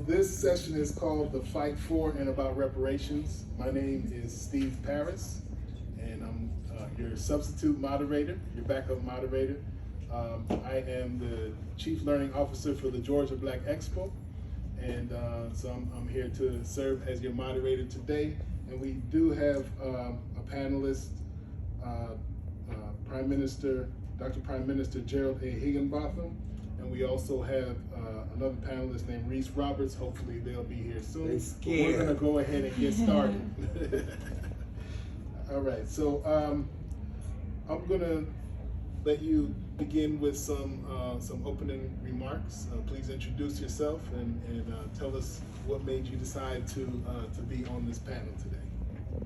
This session is called The Fight For and About Reparations. My name is Steve Paris, and I'm your substitute moderator, your backup moderator. I am the Chief Learning Officer for the Georgia Black Expo, and so I'm here to serve as your moderator today. And we do have a panelist, Dr. Prime Minister Gerald A. Higginbotham, and we also have another panelist named Reese Roberts. Hopefully they'll be here soon. We're gonna go ahead and get started. All right, so I'm gonna let you begin with some opening remarks. Please introduce yourself and tell us what made you decide to be on this panel today.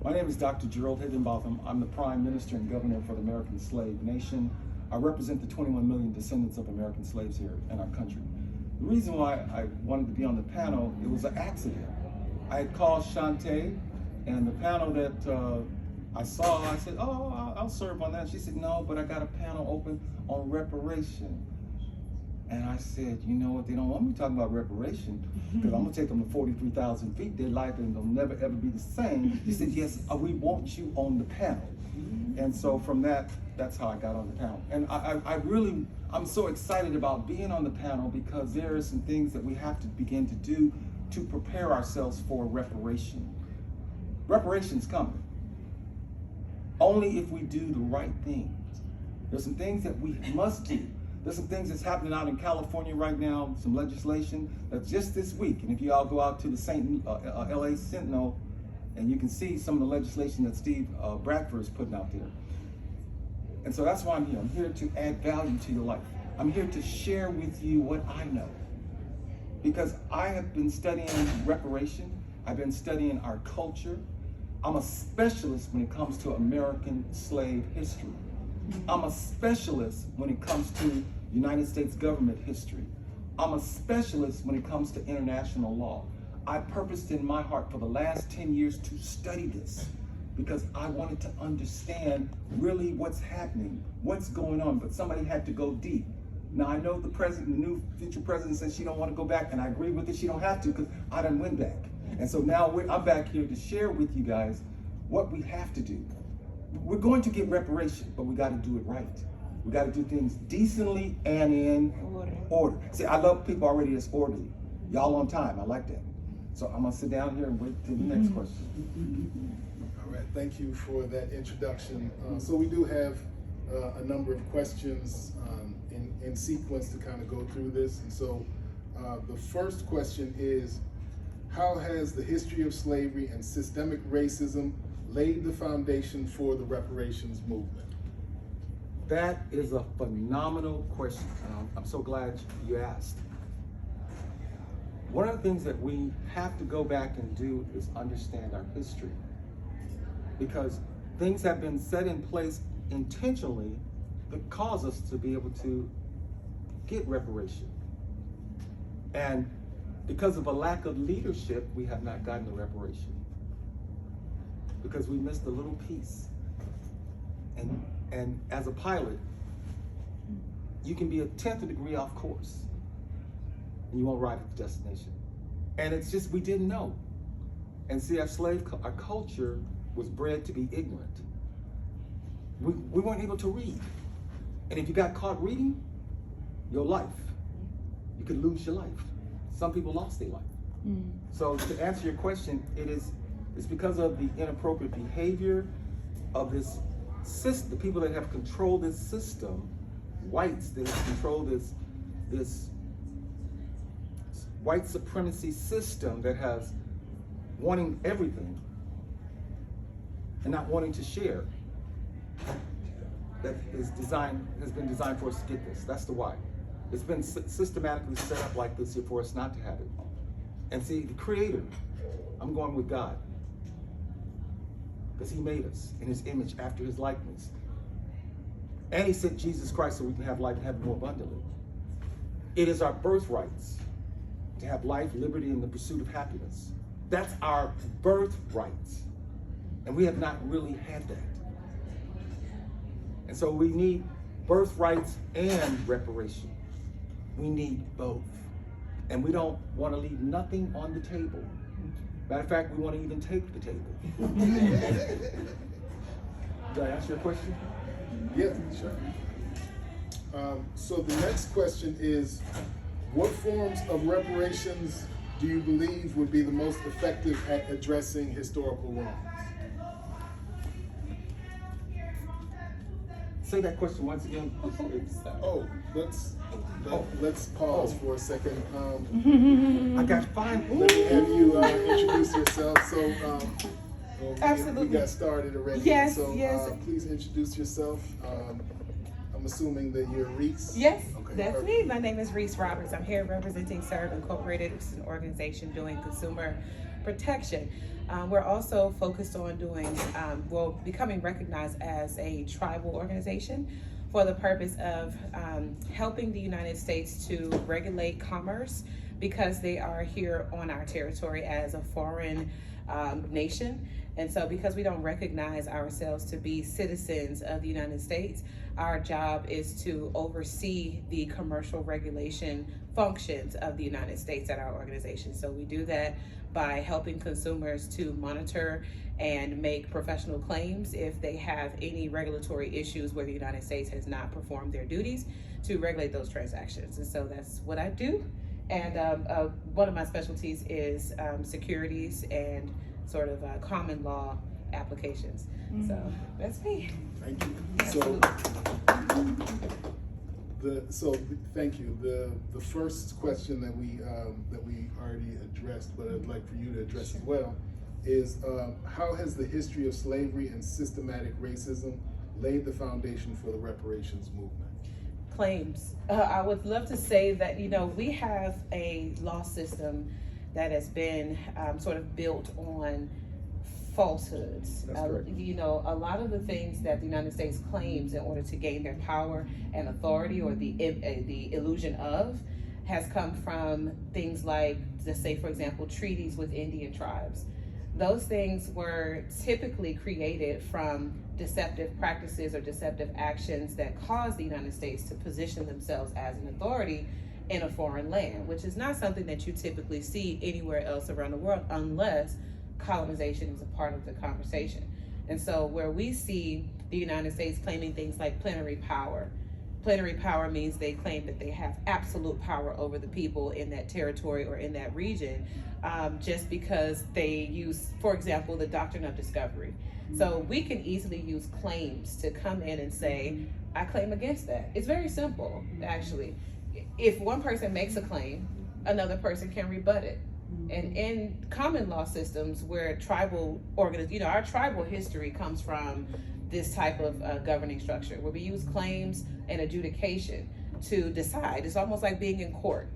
My name is Dr. Gerald Higginbotham. I'm the Prime Minister and Governor for the American Slave Nation. I represent the 21 million descendants of American slaves here in our country. The reason why I wanted to be on the panel, it was an accident. I had called Shantae, and the panel that I saw, I said, oh, I'll serve on that. She said, no, but I got a panel open on reparation. And I said, you know what, they don't want me talking about reparation, because I'm gonna take them to 43,000 feet, their life and they'll never ever be the same. She said, yes, we want you on the panel. And so from that's how I got on the panel. And I'm so excited about being on the panel because there are some things that we have to begin to do to prepare ourselves for reparation. Reparation's coming. Only if we do the right things. There's some things that we must do. There's some things that's happening out in California right now, some legislation that just this week, and if you all go out to the LA Sentinel, and you can see some of the legislation that Steve Bradford is putting out there. And so that's why I'm here. I'm here to add value to your life. I'm here to share with you what I know. Because I have been studying reparation. I've been studying our culture. I'm a specialist when it comes to American slave history. I'm a specialist when it comes to United States government history. I'm a specialist when it comes to international law. I purposed in my heart for the last 10 years to study this because I wanted to understand really what's happening, what's going on, but somebody had to go deep. Now I know the new future president says she don't want to go back, and I agree with it, she don't have to because I done went back. And so now I'm back here to share with you guys what we have to do. We're going to get reparation, but we got to do it right. We got to do things decently and in order. See, I love people already that's orderly. Y'all on time, I like that. So I'm gonna sit down here and wait till the next question. All right, thank you for that introduction. So we do have a number of questions in sequence to kind of go through this. And so the first question is, how has the history of slavery and systemic racism laid the foundation for the reparations movement? That is a phenomenal question. I'm so glad you asked. One of the things that we have to go back and do is understand our history, because things have been set in place intentionally that cause us to be able to get reparation. And because of a lack of leadership, we have not gotten the reparation. Because we missed a little piece. And as a pilot, you can be a 10th of a degree off course and you won't arrive at the destination. And it's just, we didn't know. And see, our culture was bred to be ignorant. We weren't able to read. And if you got caught reading, your life, you could lose your life. Some people lost their life. So to answer your question, it's because of the inappropriate behavior of this system, the people that have controlled this system, whites that have controlled this white supremacy system that has wanting everything and not wanting to share, that has been designed for us to get this. That's the why. It's been systematically set up like this here for us not to have it. And see, the Creator, I'm going with God, because He made us in His image after His likeness. And He sent Jesus Christ so we can have life and have it more abundantly. It is our birthrights to have life, liberty, and the pursuit of happiness. That's our birthrights. And we have not really had that. And so we need birthrights and reparation. We need both. And we don't want to leave nothing on the table. Matter of fact, we want to even take the table. Did I answer your question? Yeah, sure. So the next question is, what forms of reparations do you believe would be the most effective at addressing historical wrongs? Say that question once again. Oh, let's pause for a second. I got 5. Let me have you introduce yourself. So, Absolutely. we got started already. Yes, so, yes. Please introduce yourself. I'm assuming that you're Reese. Yes, Okay, that's perfect. me. My name is Reese Roberts. I'm here representing Serve Incorporated, which is an organization doing consumer protection. We're also focused on doing, becoming recognized as a tribal organization for the purpose of helping the United States to regulate commerce because they are here on our territory as a foreign nation. And so because we don't recognize ourselves to be citizens of the United States, our job is to oversee the commercial regulation functions of the United States at our organization. So we do that by helping consumers to monitor and make professional claims if they have any regulatory issues where the United States has not performed their duties to regulate those transactions. And so that's what I do. And one of my specialties is securities and sort of common law applications. Mm-hmm. So that's me. Thank you. Absolutely. Thank you. The first question that we already addressed, but I'd like for you to address as well, is how has the history of slavery and systematic racism laid the foundation for the reparations movement? Claims. I would love to say that, we have a law system that has been sort of built on falsehoods. That's correct. A lot of the things that the United States claims in order to gain their power and authority, or the illusion of, has come from things like, let's say, for example, treaties with Indian tribes. Those things were typically created from deceptive practices or deceptive actions that caused the United States to position themselves as an authority in a foreign land, which is not something that you typically see anywhere else around the world unless colonization is a part of the conversation. And so where we see the United States claiming things like plenary power means they claim that they have absolute power over the people in that territory or in that region, just because they use, for example, the doctrine of discovery. So we can easily use claims to come in and say, I claim against that. It's very simple, actually. If one person makes a claim, another person can rebut it. And in common law systems where tribal our tribal history comes from this type of governing structure where we use claims and adjudication to decide. It's almost like being in court.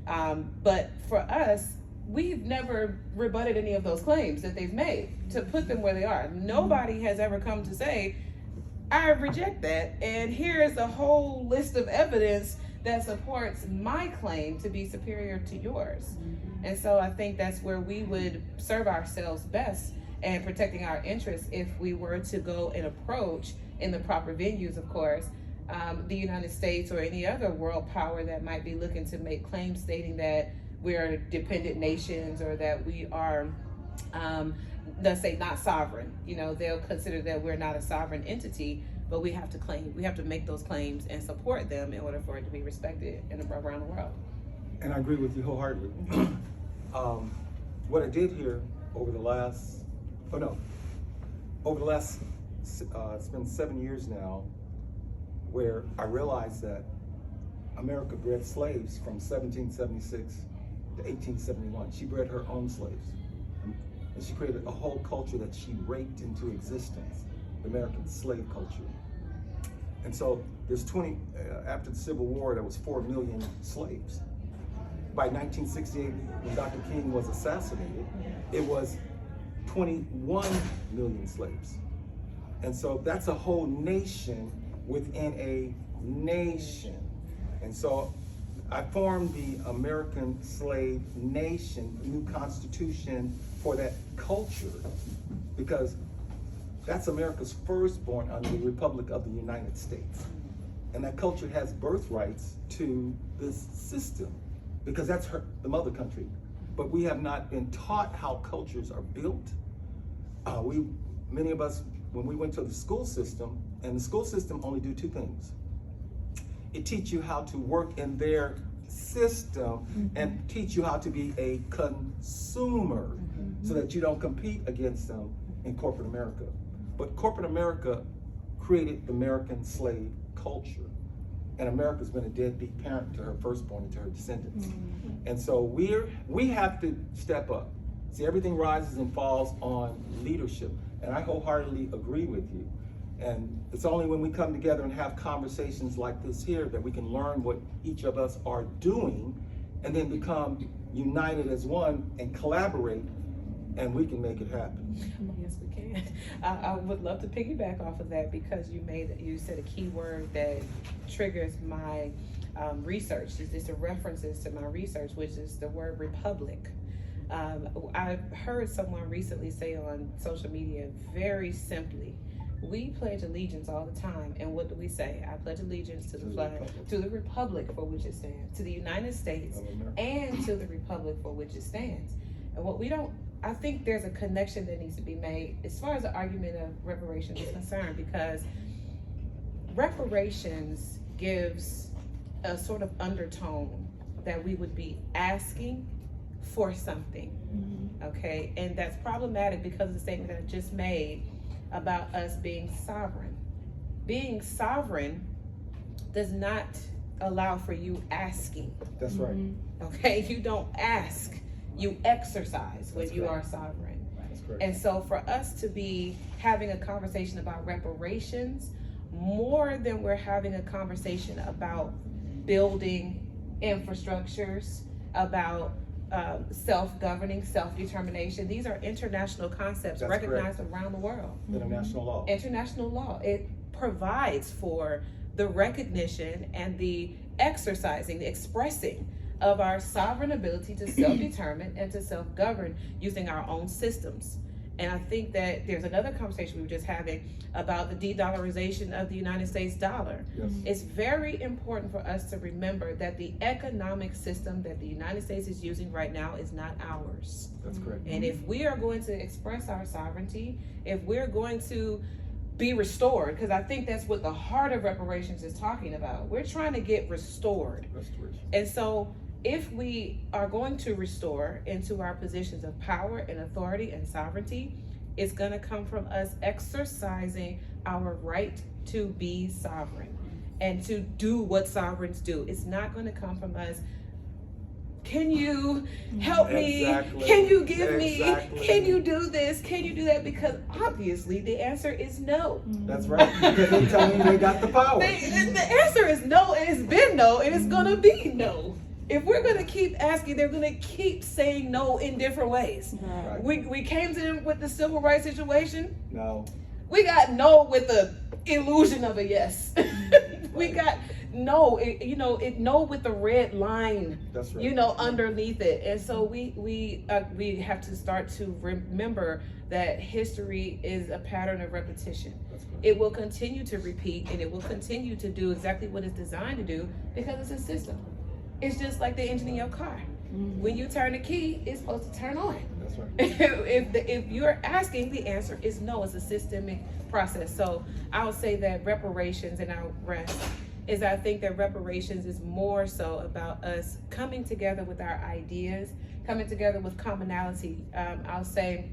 But for us, we've never rebutted any of those claims that they've made to put them where they are. Nobody has ever come to say, I reject that, and here's a whole list of evidence that supports my claim to be superior to yours. And so I think that's where we would serve ourselves best and protecting our interests if we were to go and approach, in the proper venues, of course, the United States or any other world power that might be looking to make claims stating that we are dependent nations or that we are, let's say, not sovereign. They'll consider that we're not a sovereign entity, but we have to make those claims and support them in order for it to be respected around the world. And I agree with you wholeheartedly. What I did here over the last, it's been 7 years now, where I realized that America bred slaves from 1776 to 1871. She bred her own slaves. And she created a whole culture that she raked into existence, the American slave culture. And so there's after the Civil War, there was 4 million slaves. By 1968, when Dr. King was assassinated, it was 21 million slaves. And so that's a whole nation within a nation. And so I formed the American Slave Nation, new constitution for that culture, because that's America's firstborn under the Republic of the United States. And that culture has birthrights to this system. because that's the mother country. But we have not been taught how cultures are built. Many of us, when we went to the school system, and the school system only do two things. It teaches you how to work in their system and teach you how to be a consumer so that you don't compete against them in corporate America. But corporate America created the American slave culture. And America's been a deadbeat parent to her firstborn and to her descendants. And so we have to step up. See, everything rises and falls on leadership. And I wholeheartedly agree with you. And it's only when we come together and have conversations like this here that we can learn what each of us are doing and then become united as one and collaborate, and we can make it happen. Yes, we can. I would love to piggyback off of that because you said a key word that triggers my research. It's a references to my research, which is the word republic. I heard someone recently say on social media very simply, we pledge allegiance all the time, and what do we say? I pledge allegiance to the flag, to the republic for which it stands, to the United States, and to the republic for which it stands. And what we don't, I think there's a connection that needs to be made as far as the argument of reparations is concerned, because reparations gives a sort of undertone that we would be asking for something, okay? And that's problematic because of the statement that I just made about us being sovereign. Being sovereign does not allow for you asking. That's right. Okay, you don't ask, you exercise when you are sovereign. That's correct. And so for us to be having a conversation about reparations, more than we're having a conversation about building infrastructures, about self-governing, self-determination. These are international concepts recognized around the world. International law. International law. It provides for the recognition and the exercising, the expressing of our sovereign ability to self-determine and to self-govern using our own systems. And I think that there's another conversation we were just having about the de-dollarization of the United States dollar. Yes. It's very important for us to remember that the economic system that the United States is using right now is not ours. That's correct. And if we are going to express our sovereignty, if we're going to be restored, because I think that's what the heart of reparations is talking about. We're trying to get restored. Restoration. And so if we are going to restore into our positions of power and authority and sovereignty, it's going to come from us exercising our right to be sovereign and to do what sovereigns do. It's not going to come from us, can you help me? Exactly. Can you give me? Can you do this? Can you do that? Because obviously the answer is no. That's right. Because they tell me they got the power. The answer is no, and it's been no, and it's going to be no. If we're going to keep asking, they're going to keep saying no in different ways. Right. We came to them with the civil rights situation. No. We got no with the illusion of a yes. We got no, no with the red line. That's right. Underneath it. And so we have to start to remember that history is a pattern of repetition. That's correct. It will continue to repeat, and it will continue to do exactly what it's designed to do because it's a system. It's just like the engine in your car. When you turn the key, it's supposed to turn on. That's right. If you're asking, the answer is no. It's a systemic process. So I'll say that reparations, and I'll rest, is I think that reparations is more so about us coming together with our ideas, coming together with commonality. I'll say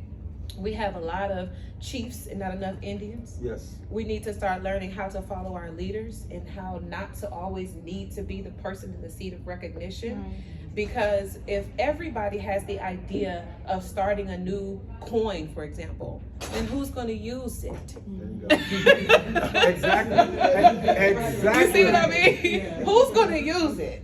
we have a lot of chiefs and not enough Indians. Yes. We need to start learning how to follow our leaders and how not to always need to be the person in the seat of recognition. Right. Because if everybody has the idea of starting a new coin, for example, then who's going to use it? There you go. Exactly. You see what I mean? Yeah. Who's going to use it?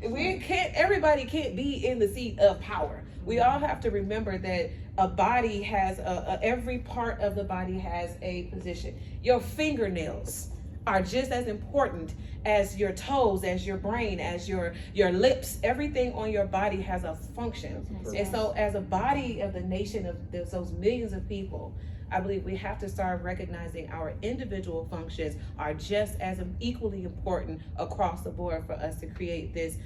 Everybody can't be in the seat of power. We all have to remember that a body has every part of the body has a position. Your fingernails are just as important as your toes, as your brain, as your lips. Everything on your body has a function. And so as a body of the nation of those millions of people, I believe we have to start recognizing our individual functions are just as equally important across the board for us to create this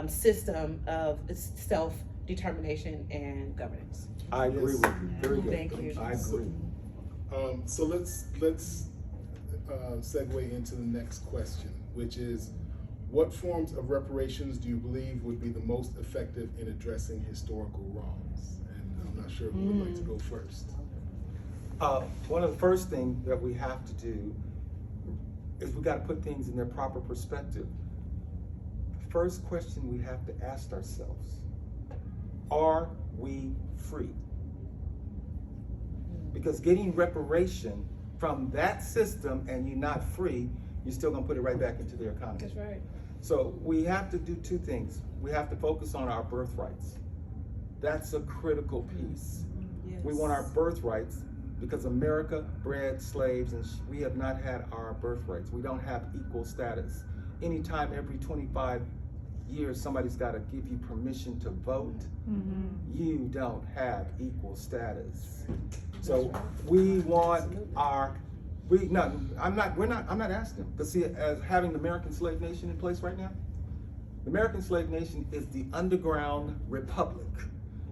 system of self-determination and governance. I agree with you. Very good. Thank you. I agree. So let's segue into the next question, which is, what forms of reparations do you believe would be the most effective in addressing historical wrongs? And I'm not sure who would like to go first. One of the first things that we have to do is we got to put things in their proper perspective. The first question we have to ask ourselves, are we free? Because getting reparation from that system and you're not free, you're still gonna put it right back into the economy. That's right. So we have to do two things. We have to focus on our birthrights. That's a critical piece. Yes. We want our birthrights because America bred slaves and we have not had our birthrights. We don't have equal status. Anytime every 25 years somebody's got to give you permission to vote, you don't have equal status. So we want our, I'm not asking them. Because see, as having the American slave nation in place right now, the American slave nation is the underground republic.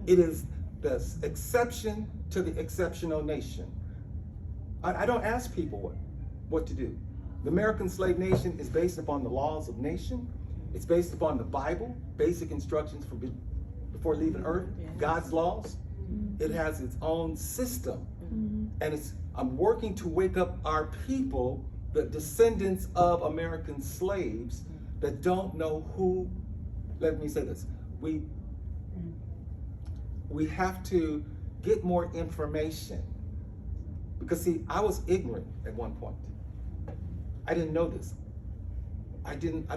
It is the exception to the exceptional nation. I don't ask people what to do. The American slave nation is based upon the laws of nation. It's based upon the Bible, basic instructions for before leaving earth, God's laws. It has its own system. And I'm working to wake up our people, the descendants of American slaves that don't know who, let me say this, we have to get more information. Because see, I was ignorant at one point. I didn't know this. I didn't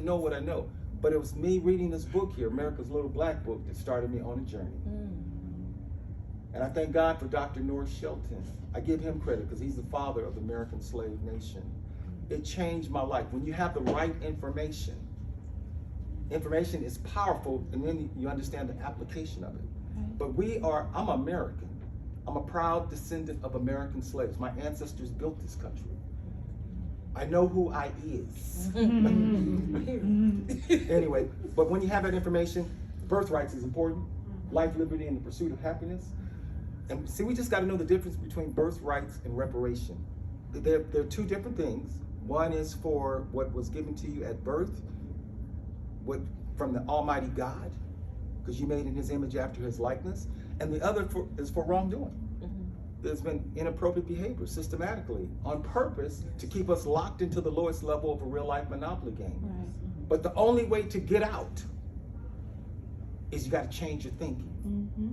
know what I know. But it was me reading this book here, America's Little Black Book, that started me on a journey. And I thank God for Dr. North Shelton. I give him credit because he's the father of the American slave nation. It changed my life. When you have the right information, information is powerful, and then you understand the application of it. But I'm American. I'm a proud descendant of American slaves. My ancestors built this country. I know who I is. Anyway, but when you have that information, birthrights is important. Life, liberty, and the pursuit of happiness. And see, we just got to know the difference between birthrights and reparation. They're two different things. One is for what was given to you at birth, from the Almighty God, because you made in His image after His likeness. And the other is for wrongdoing. There's been inappropriate behavior systematically on purpose to keep us locked into the lowest level of a real life monopoly game. But the only way to get out is you got to change your thinking.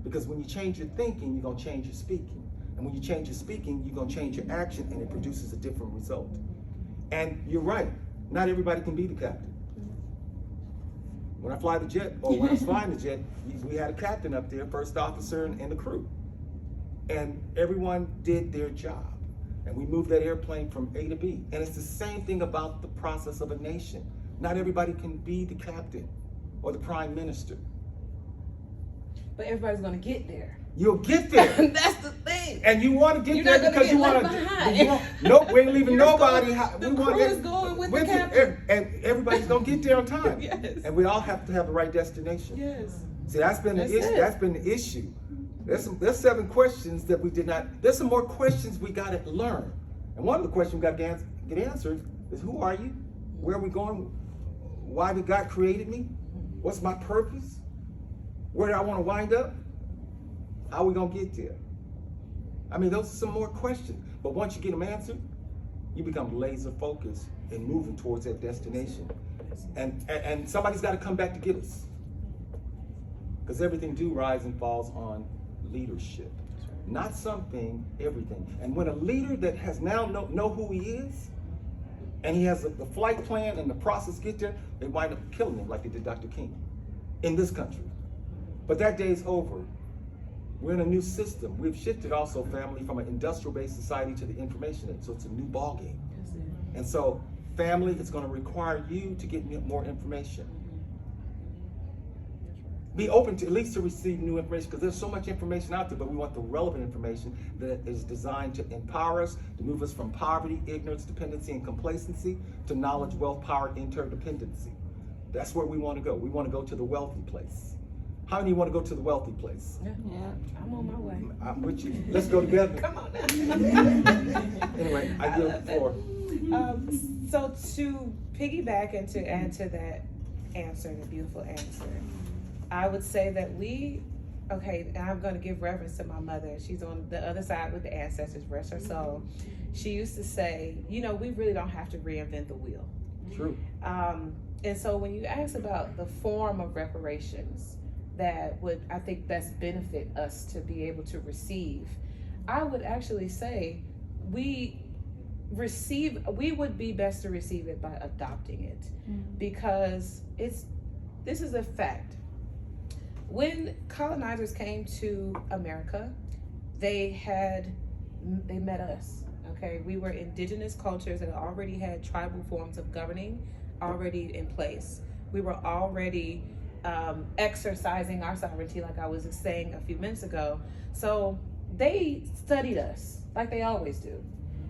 Because when you change your thinking, you're going to change your speaking. And when you change your speaking, you're going to change your action, and it produces a different result. And you're right, not everybody can be the captain. When I fly the jet, or when I was flying the jet, we had a captain up there, first officer, and the crew. And everyone did their job. And we moved that airplane from A to B. And it's the same thing about the process of a nation. Not everybody can be the captain or the prime minister. But everybody's gonna get there. You'll get there. That's the thing. And you want to get there because you want to. Nope, we ain't leaving nobody. The crew is going with the captain. And everybody's gonna get there on time. Yes. And we all have to have the right destination. Yes. See, that's been the issue. That's been the issue. There's 7 questions that we did not. There's some more questions we got to learn. And one of the questions we got to get answered is, who are you? Where are we going? Why did God created me? What's my purpose? Where do I want to wind up? How are we going to get there? I mean, those are some more questions. But once you get them answered, you become laser focused and moving towards that destination. And somebody's got to come back to get us. Because everything do rise and falls on leadership. Not something, everything. And when a leader that has now know who he is, and he has the flight plan and the process get there, they wind up killing him like they did Dr. King in this country. But that day's over. We're in a new system. We've shifted also, family, from an industrial-based society to the information age. So it's a new ball game. And so, family, it's going to require you to get more information. be open to at least to receive new information, because there's so much information out there, but we want the relevant information that is designed to empower us, to move us from poverty, ignorance, dependency, and complacency to knowledge, wealth, power, interdependency. That's where we want to go. We want to go to the wealthy place. How many want to go to the wealthy place? Yeah, I'm on my way. I'm with you. Let's go together. Come on now. Anyway, I yield the floor. So to piggyback and to add to that answer, the beautiful answer, I would say that and I'm going to give reverence to my mother. She's on the other side with the ancestors, rest her soul. She used to say, we really don't have to reinvent the wheel. True. And so when you ask about the form of reparations that would, I think, best benefit us to be able to receive, I would actually say we would be best to receive it by adopting it, because this is a fact. When colonizers came to America, they met us. Okay, we were indigenous cultures that already had tribal forms of governing already in place. We were already exercising our sovereignty, like I was saying a few minutes ago. So they studied us like they always do.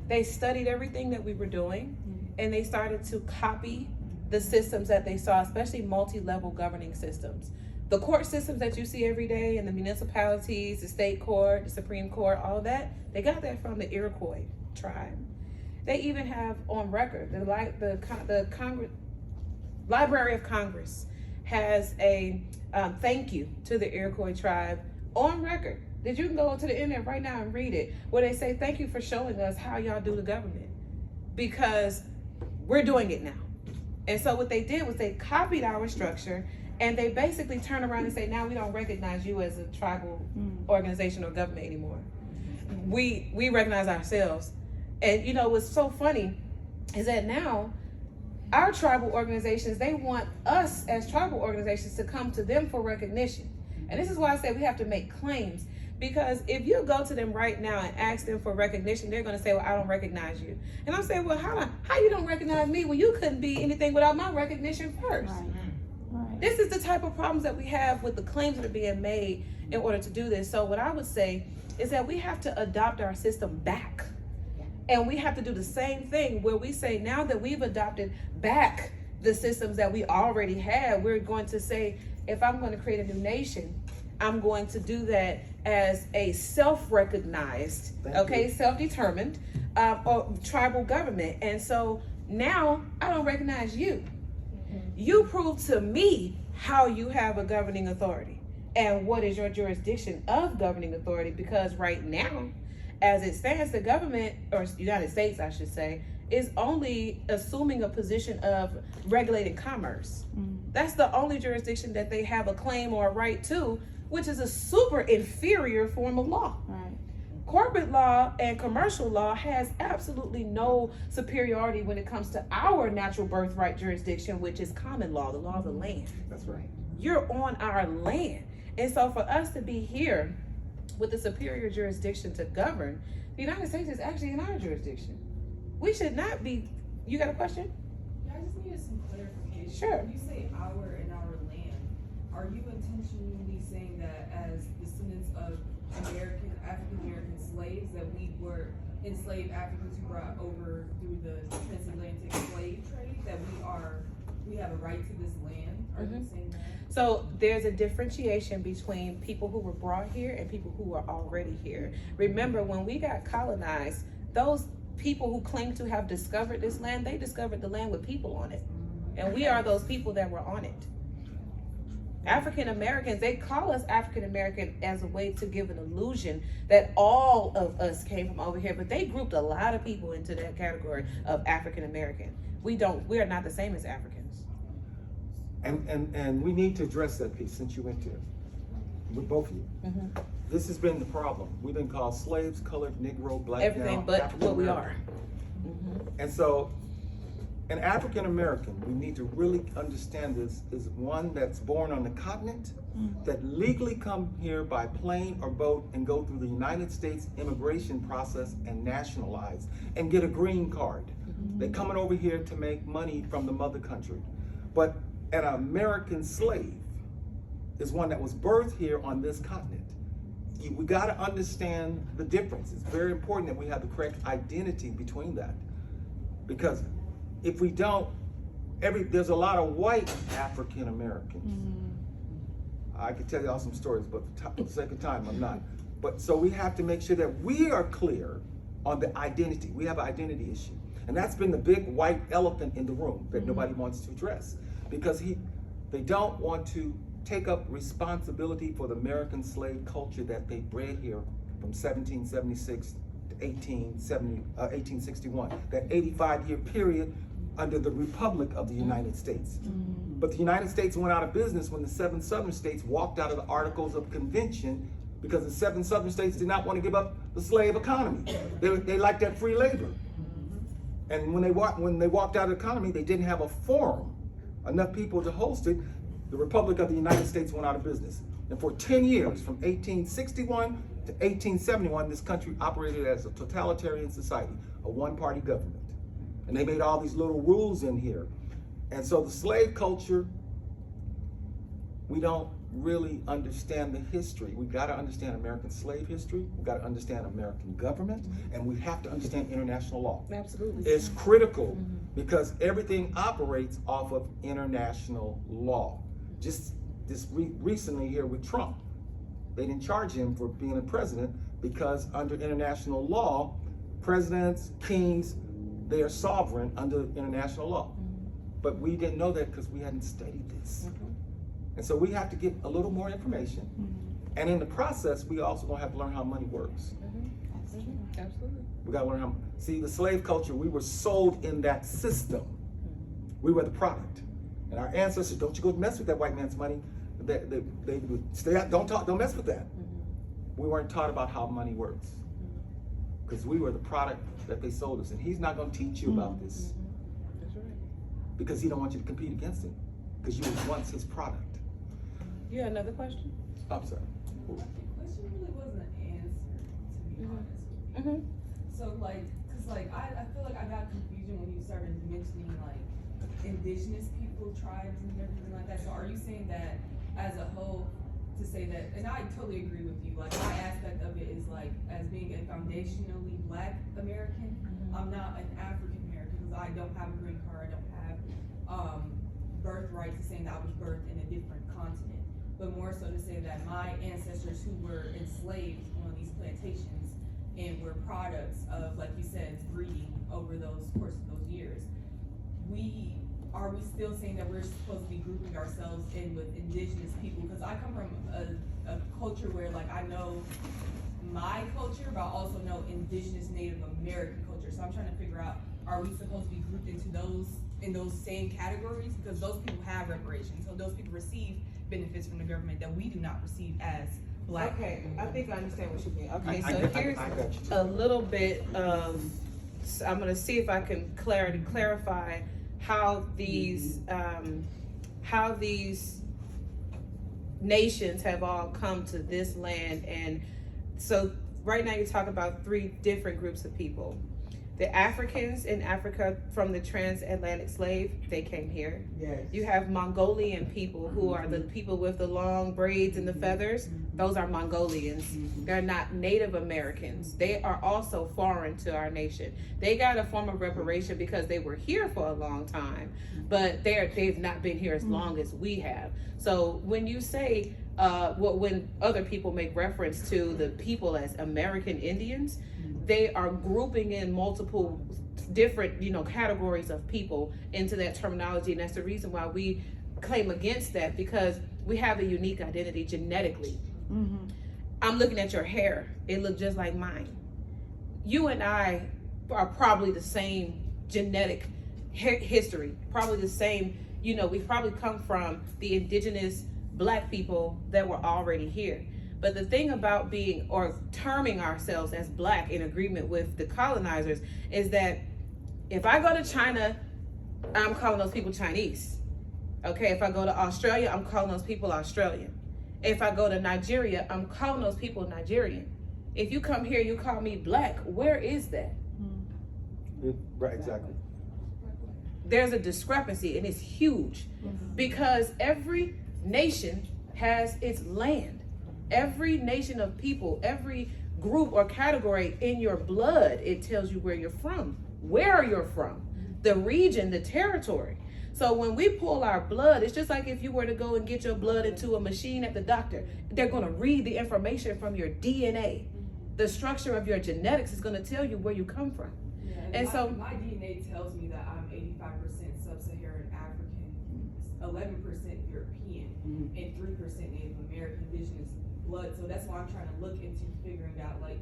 They studied everything that we were doing, and they started to copy the systems that they saw, especially multi-level governing systems. The court systems that you see every day in the municipalities, the state court, the Supreme Court, all of that, they got that from the Iroquois tribe. They even have on record, the Library of Congress has a thank you to the Iroquois tribe on record, that you can go to the internet right now and read it, where they say, thank you for showing us how y'all do the government, because we're doing it now. And so what they did was they copied our structure, and they basically turn around and say, now we don't recognize you as a tribal organization or government anymore. We recognize ourselves. And what's so funny is that now our tribal organizations, they want us as tribal organizations to come to them for recognition. And this is why I say we have to make claims, because if you go to them right now and ask them for recognition, they're going to say, well, I don't recognize you. And I'm saying, well, how you don't recognize me when you couldn't be anything without my recognition first? Right. This is the type of problems that we have with the claims that are being made in order to do this. So what I would say is that we have to adopt our system back. And we have to do the same thing where we say, now that we've adopted back the systems that we already had, we're going to say, if I'm going to create a new nation, I'm going to do that as a self-recognized, self-determined or tribal government. And so now I don't recognize you. You prove to me how you have a governing authority and what is your jurisdiction of governing authority, because right now, as it stands, the government, or United States, I should say, is only assuming a position of regulating commerce. That's the only jurisdiction that they have a claim or a right to, which is a super inferior form of law. Right. Corporate law and commercial law has absolutely no superiority when it comes to our natural birthright jurisdiction, which is common law, the law of the land. That's right. You're on our land. And so for us to be here with a superior jurisdiction to govern, the United States is actually in our jurisdiction. We should not be. You got a question? Yeah, I just needed some clarification. Sure. When you say our and our land, are you intentionally saying that as descendants of African-American slaves, that we were enslaved Africans who brought over through the transatlantic slave trade, that we have a right to this land? Are you saying that? So there's a differentiation between people who were brought here and people who were already here. Remember, when we got colonized, those people who claim to have discovered this land, they discovered the land with people on it. And we are those people that were on it. African Americans, they call us African American as a way to give an illusion that all of us came from over here, but they grouped a lot of people into that category of African American. We are not the same as Africans. And we need to address that piece, since you went to it, with both of you. This has been the problem. We've been called slaves, colored, Negro, black, everything now, but African what we American. are. And so, an African American, we need to really understand this, is one that's born on the continent, that legally come here by plane or boat and go through the United States immigration process and nationalize and get a green card. They're coming over here to make money from the mother country. But an American slave is one that was birthed here on this continent. We got to understand the difference. It's very important that we have the correct identity between that. Because if we don't, there's a lot of white African Americans. I could tell you all some stories, but for the sake of time, I'm not. But so we have to make sure that we are clear on the identity. We have an identity issue. And that's been the big white elephant in the room that nobody wants to address. Because they don't want to take up responsibility for the American slave culture that they bred here from 1776 to 1861, that 85-year period under the Republic of the United States. But the United States went out of business when the 7 Southern states walked out of the Articles of Convention, because the 7 Southern states did not want to give up the slave economy. They liked that free labor. And when they walked out of the economy, they didn't have a forum, enough people to host it. The Republic of the United States went out of business. And for 10 years, from 1861 to 1871, this country operated as a totalitarian society, a one-party government. And they made all these little rules in here. And so the slave culture, we don't really understand the history. We got to understand American slave history. We got to understand American government, and we have to understand international law. Absolutely. It's critical because everything operates off of international law. Just recently here with Trump, they didn't charge him for being a president because under international law, presidents, kings, they are sovereign under international law. But we didn't know that because we hadn't studied this. And so we have to get a little more information. And in the process, we also gonna have to learn how money works. Absolutely. We gotta learn how, see, the slave culture, we were sold in that system. We were the product. And our ancestors, don't you go mess with that white man's money. They would stay out, don't mess with that. We weren't taught about how money works. Because we were the product that they sold us. And he's not gonna teach you about this. That's right. Because he don't want you to compete against him. Because you was once his product. You had another question? I'm sorry. The question really wasn't an answer, to be honest with you. So like, cause like I feel like I got confusion when you started mentioning like indigenous people, tribes, and everything like that. So are you saying that as a whole, to say that, and I totally agree with you, like my aspect of it is like as being a foundationally Black American, I'm not an African American because I don't have a green card, I don't have birthright to saying that I was birthed in a different continent, but more so to say that my ancestors who were enslaved on these plantations and were products of, like you said, breeding over those course of those years. Are we still saying that we're supposed to be grouping ourselves in with indigenous people? Because I come from a culture where like I know my culture, but I also know indigenous Native American culture. So I'm trying to figure out, are we supposed to be grouped into in those same categories? Because those people have reparations. So those people receive benefits from the government that we do not receive as Black. Okay, I think I understand what you mean. Okay, I so here's a little bit of, I'm gonna see if I can clarify how these nations have all come to this land. And so right now you're talking about 3 different groups of people. The Africans in Africa from the transatlantic slave, they came here. Yes. You have Mongolian people who are the people with the long braids and the feathers. Those are Mongolians. They're not Native Americans. They are also foreign to our nation. They got a form of reparation because they were here for a long time, but they've not been here as long as we have. So when you say, when other people make reference to the people as American Indians, they are grouping in multiple different, categories of people into that terminology. And that's the reason why we claim against that, because we have a unique identity genetically. I'm looking at your hair. It looks just like mine. You and I are probably the same genetic history, probably the same, we probably come from the indigenous Black people that were already here. But the thing about being or terming ourselves as Black in agreement with the colonizers is that if I go to China, I'm calling those people Chinese. Okay, if I go to Australia, I'm calling those people Australian. If I go to Nigeria, I'm calling those people Nigerian. If you come here, you call me Black, where is that? Right, exactly. There's a discrepancy, and it's huge because every nation has its land. Every nation of people, every group or category in your blood, it tells you where you're from, where you're from, the region, the territory. So when we pull our blood, it's just like if you were to go and get your blood into a machine at the doctor, they're going to read the information from your DNA. The structure of your genetics is going to tell you where you come from. Yeah, and my, so my DNA tells me that I'm 85% sub-Saharan African, 11% European, and 3% Native American indigenous blood. So that's why I'm trying to look into figuring out like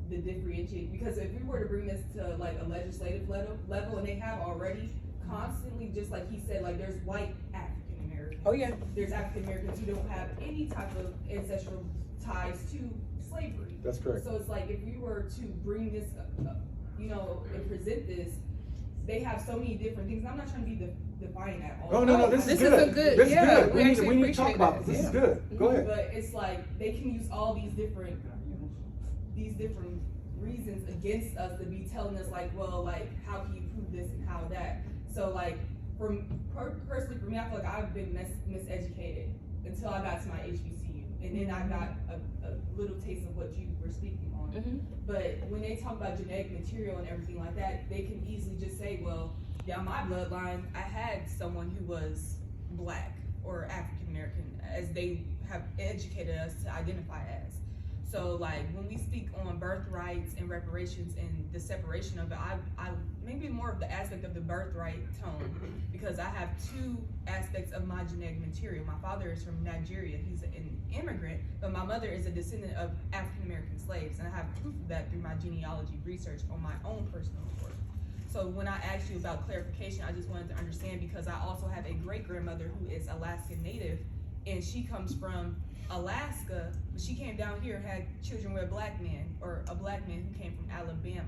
the differentiate, because if we were to bring this to like a legislative level, and they have already constantly, just like he said, like there's white African Americans. Oh yeah. There's African Americans who don't have any type of ancestral ties to slavery. That's correct. So it's like if we were to bring this, you know, and present this, they have so many different things. And I'm not trying to be defiant at all. Oh no, this is good. Is a good, This is yeah, good. we actually need to talk appreciate about that. this. This is good. Go ahead. But it's like they can use all these different reasons against us to be telling us like, well, like how can you prove this and how that? So like personally for me, I feel like I've been miseducated until I got to my HBCU, and then I got a little taste of what you were speaking on. But when they talk about genetic material and everything like that, they can easily just say, well, down my bloodline, I had someone who was black or African American, as they have educated us to identify as. So like when we speak on birthrights and reparations and the separation of it, I maybe more of the aspect of the birthright tone, because I have two aspects of my genetic material. My father is from Nigeria, he's an immigrant, but my mother is a descendant of African American slaves, and I have proof of that through my genealogy research on my own personal report. So when I asked you about clarification, I just wanted to understand, because I also have a great grandmother who is Alaskan Native, and she comes from Alaska, but she came down here, had children with a black man, or a black man who came from Alabama.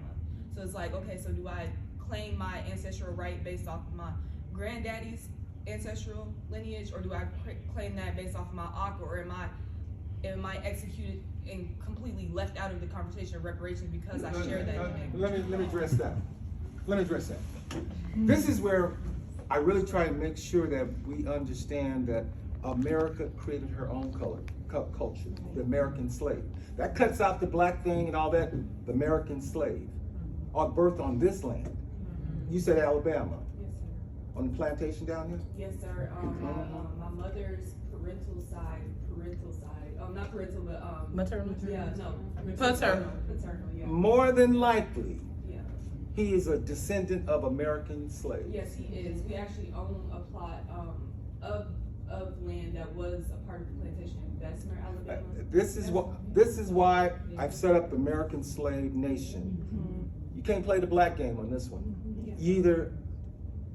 So it's like, okay, so do I claim my ancestral right based off of my granddaddy's ancestral lineage, or do I claim that based off of my ACA, or am I executed and completely left out of the conversation of reparations because I share that? Let me address that. This is where I really try to make sure that we understand that America created her own culture, the American slave. That cuts out the black thing and all that. The American slave, on birth on this land. You said Alabama. Yes, sir. On the plantation down here? Yes, sir. My mother's parental side, not parental, but maternal. Yeah, no. Paternal. Paternal, yeah. More than likely, Yeah. he is a descendant of American slaves. Yes, he is. We actually own a plot of land that was a part of the plantation in Bessemer, Alabama. This is why I've set up the American Slave Nation. You can't play the black game on this one. You either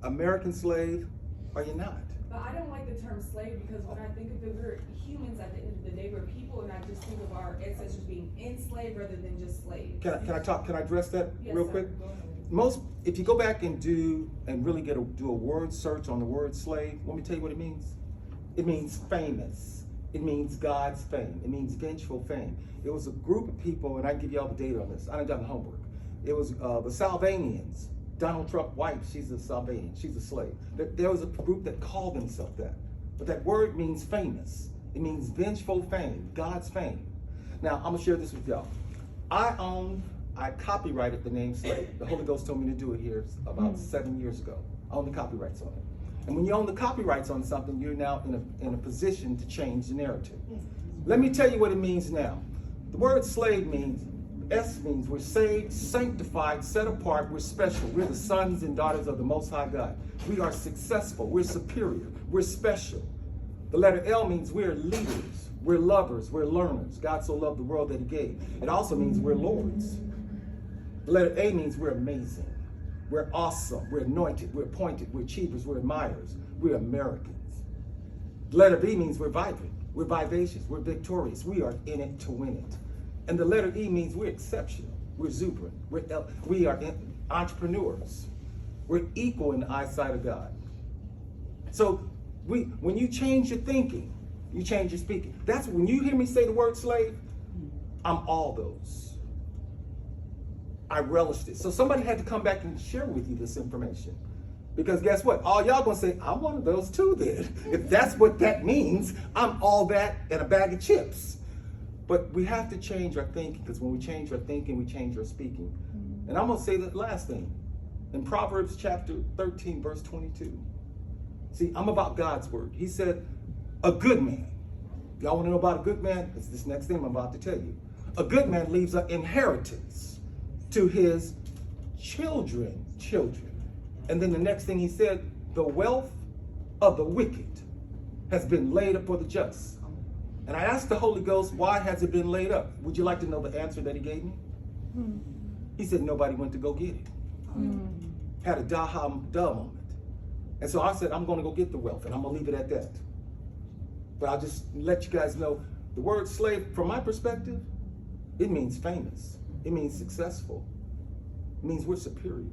American slave or you're not. But I don't like the term slave, because when I think of it, we're humans at the end of the day. We're people, and I just think of our ancestors being enslaved rather than just slaves. Can I address that Yes, real sir. quick? Go ahead. If you go back and do a word search on the word slave, let me tell you what it means. It means famous. It means God's fame. It means vengeful fame. It was a group of people, and I can give you all the data on this. I done done homework. It was the Salvanians. Donald Trump wife, she's a Salvanian. She's a slave. There was a group that called themselves that. But that word means famous. It means vengeful fame, God's fame. Now, I'm gonna share this with y'all. I copyrighted the name slave. The Holy Ghost told me to do it here about 7 years ago. I own the copyrights on it. And when you own the copyrights on something, you're now in a position to change the narrative. Let me tell you what it means now. The word slave means, S means we're saved, sanctified, set apart, we're special. We're the sons and daughters of the Most High God. We are successful, we're superior, we're special. The letter L means we're leaders, we're lovers, we're learners. God so loved the world that he gave. It also means we're lords. The letter A means we're amazing. We're awesome, we're anointed, we're appointed, we're achievers, we're admirers, we're Americans. The letter V means we're vibrant, we're vivacious, we're victorious, we are in it to win it. And the letter E means we're exceptional, we're exuberant, we are entrepreneurs, we're equal in the eyesight of God. So when you change your thinking, you change your speaking. That's when you hear me say the word slave, I'm all those. I relished it. So somebody had to come back and share with you this information. Because guess what? All y'all gonna say, I'm one of those too then. If that's what that means, I'm all that and a bag of chips. But we have to change our thinking, because when we change our thinking, we change our speaking. And I'm gonna say the last thing. In Proverbs chapter 13, verse 22. See, I'm about God's word. He said, a good man. Y'all wanna know about a good man? It's this next thing I'm about to tell you. A good man leaves an inheritance to his children. And then the next thing he said, the wealth of the wicked has been laid up for the just. And I asked the Holy Ghost, why has it been laid up? Would you like to know the answer that he gave me? He said, nobody went to go get it. Had a duh moment. And so I said, I'm going to go get the wealth, and I'm going to leave it at that. But I'll just let you guys know, the word slave, from my perspective, it means famous. It means successful. It means we're superior.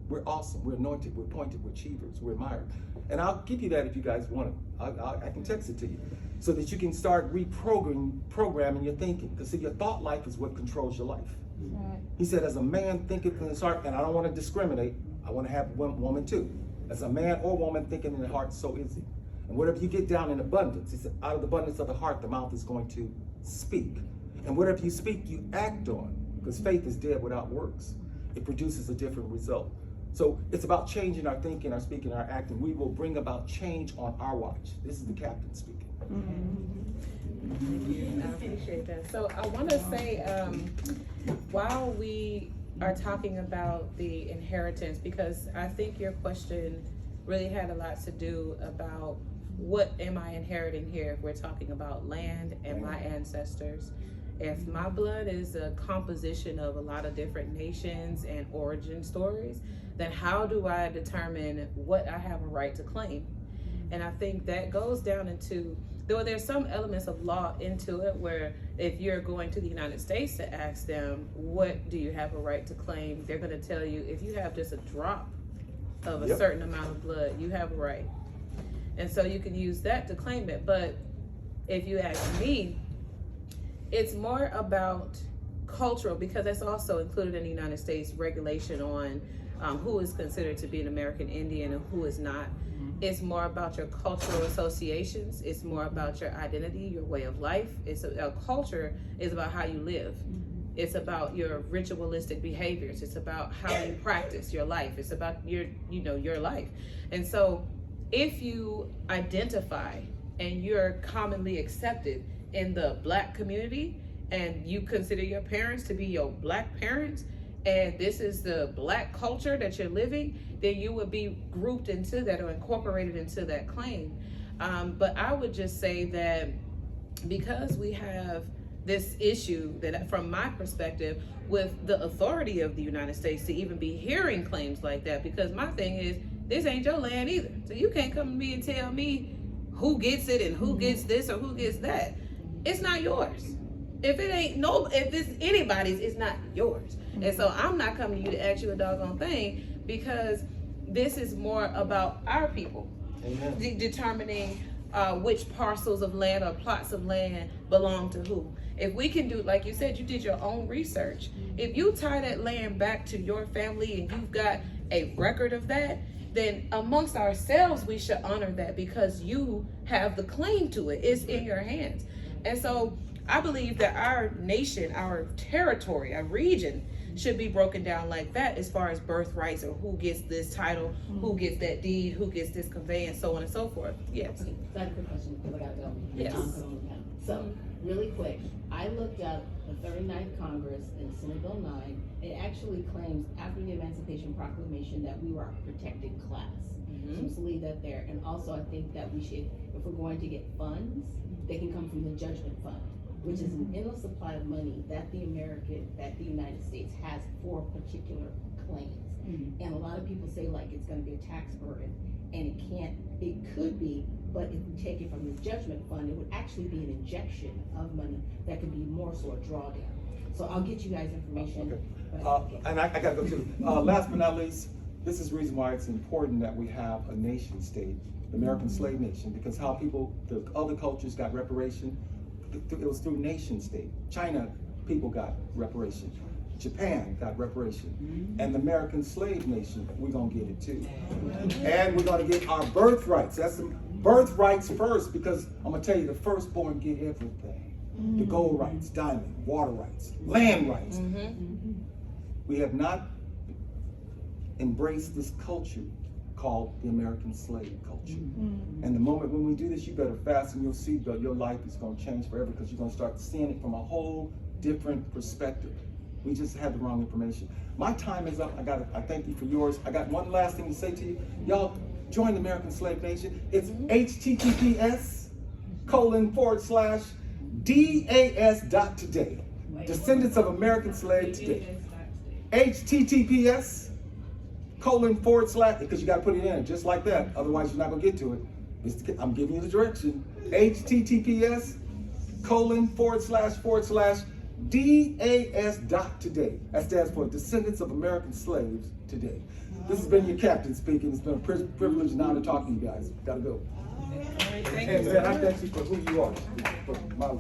We're awesome. We're anointed. We're appointed. We're achievers. We're admired. And I'll give you that if you guys want it. I can text it to you so that you can start programming your thinking. Because see, your thought life is what controls your life. Right. He said, as a man thinketh in his heart, and I don't want to discriminate, I want to have woman too. As a man or woman thinking in the heart, so is he. And whatever you get down in abundance, he said, out of the abundance of the heart, the mouth is going to speak. And whatever you speak, you act on. Because faith is dead without works. It produces a different result. So it's about changing our thinking, our speaking, our acting. We will bring about change on our watch. This is the captain speaking. Thank you. I appreciate that. So I want to say, while we are talking about the inheritance, because I think your question really had a lot to do about what am I inheriting here if we're talking about land and my ancestors. If my blood is a composition of a lot of different nations and origin stories, then how do I determine what I have a right to claim? And I think that goes down into, though there's some elements of law into it, where if you're going to the United States to ask them, what do you have a right to claim? They're going to tell you, if you have just a drop of a certain amount of blood, you have a right. And so you can use that to claim it. But if you ask me, it's more about cultural, because that's also included in the United States regulation on who is considered to be an American Indian and who is not. It's more about your cultural associations. It's more about your identity, your way of life. A culture is about how you live. It's about your ritualistic behaviors. It's about how you practice your life. It's about your life. And so if you identify and you're commonly accepted in the Black community, and you consider your parents to be your Black parents, and this is the Black culture that you're living, then you would be grouped into that or incorporated into that claim. But I would just say that because we have this issue that, from my perspective, with the authority of the United States to even be hearing claims like that, because my thing is, this ain't your land either. So you can't come to me and tell me who gets it and who gets this or who gets that. It's not yours. If it's anybody's, it's not yours. And so I'm not coming to you to ask you a doggone thing, because this is more about our people determining which parcels of land or plots of land belong to who. If we can do, like you said, you did your own research. If you tie that land back to your family and you've got a record of that, then amongst ourselves, we should honor that, because you have the claim to it. It's in your hands. And so I believe that our nation, our territory, our region should be broken down like that, as far as birthrights, or who gets this title, who gets that deed, who gets this conveyance, so on and so forth. Yes. Okay, so I have a quick question because I gotta go. Yes. So, really quick, I looked up the 39th Congress in Senate Bill 9. It actually claims, after the Emancipation Proclamation, that we were a protected class. So let's leave that there. And also, I think that we should, if we're going to get funds, they can come from the Judgment Fund, which is an endless supply of money that the United States has for particular claims. And a lot of people say like it's going to be a tax burden, and it could be, but if we take it from the Judgment Fund, it would actually be an injection of money that could be more so a drawdown. So I'll get you guys information. Okay. And I gotta go too. Last but not least, this is the reason why it's important that we have a nation state, the American slave nation, because how the other cultures got reparation, it was through nation state. China people got reparation. Japan got reparation. And the American slave nation, we're gonna get it too. And we're gonna get our birthrights. That's the birthrights first, because I'm gonna tell you, the firstborn get everything. The gold rights, diamond, water rights, land rights. We have not embraced this culture called the American slave culture. And the moment when we do this, you better fasten your seatbelt. Your life is gonna change forever, because you're gonna start seeing it from a whole different perspective. We just had the wrong information. My time is up. I thank you for yours. I got one last thing to say to you. Y'all join the American Slave Nation. It's https:/das.today. Descendants of American Slave Today. https:/, because you got to put it in just like that. Otherwise, you're not going to get to it. I'm giving you the direction. https://das.today. That stands for Descendants of American Slaves Today. This has been your captain speaking. It's been a privilege and honor talking to you guys. Gotta go. Thank And you. man, I thank you for who you are. For my